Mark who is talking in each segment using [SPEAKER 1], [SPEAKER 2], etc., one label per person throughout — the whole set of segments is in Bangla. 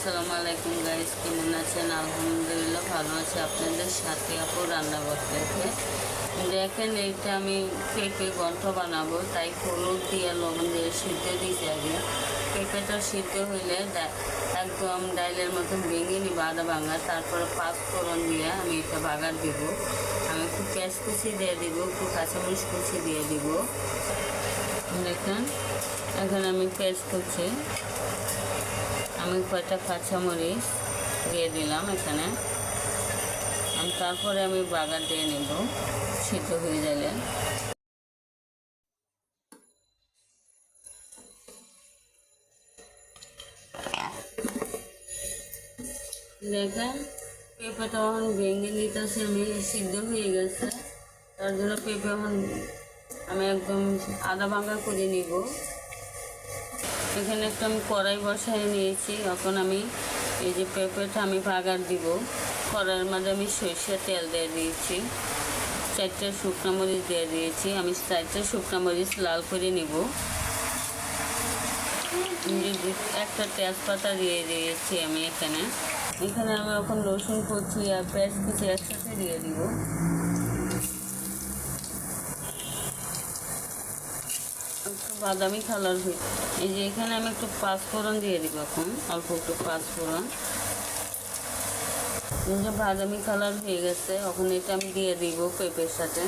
[SPEAKER 1] আসসালামু আলাইকুম গাইস, কেমন আছেন? আলহামদুলিল্লাহ ভালো আছি। আপনাদের সাথে আপু রান্না করতে দেখেন, এইটা আমি পেঁপে ঘন্ট বানাবো, তাই হলুদ দিয়ে লবণ দিয়ে সিদ্ধ দিয়েছি আগে। পেঁপেটা সিদ্ধ হইলে একদম ডাইলের মতন ভেঙে নিব আদা ভাঙা, তারপরে পাঁচ ফোড়ন দিয়ে আমি এটা বাগার দিব। আমি একটু পেঁয়াজ কুচি দিয়ে দিব, একটু কাঁচামরিচ কুচি দিয়ে দিব। দেখেন, এখন আমি পেঁয়াজ কুচি, আমি কয়টা কাঁচামরিচ দিয়ে দিলাম এখানে। তারপরে আমি বাগার দিয়ে নেব সিদ্ধ হয়ে গেলে। দেখেন, পেঁপেটা এখন ভেঙে নিতেছে, আমি সিদ্ধ হয়ে গেছে, তার জন্য পেঁপে এখন আমি একদম আদা ভাঙা করে নিব। এখানে একটা আমি কড়াই বসাই নিয়েছি। এখন আমি এই যে পেঁপেটা আমি বাগার দিব। কড়াইয়ের মাঝে আমি সরষের তেল দিয়ে দিয়েছি, 4টে শুকনো মরিচ দিয়ে দিয়েছি। আমি 4টে শুকনো মরিচ লাল করে নিব। একটা তেজপাতা দিয়ে দিয়েছি আমি এখানে। এখানে আমি এখন রসুন কুচি আর পেঁয়াজ কুচি একসাথে দিয়ে দিব। একটু বাদামি কালার হয়ে, এই যে এখানে আমি একটু পাঁচফোড়ন দিয়ে দিব। এখন অল্প একটু পাঁচফোড়ন, এই যে বাদামি কালার হয়ে গেছে, এখন এটা আমি দিয়ে দিব পেঁপের সাথে।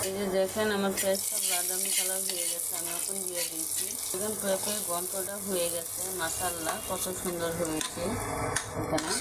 [SPEAKER 1] এই যে দেখেন, আমার পেঁয়াজটা বাদামি কালার হয়ে গেছে, আমি এখন দিয়ে দিয়েছি। এখন পেঁপের ঘন্টটা হয়ে গেছে, মাশাআল্লাহ কত সুন্দর হয়েছে। এখানে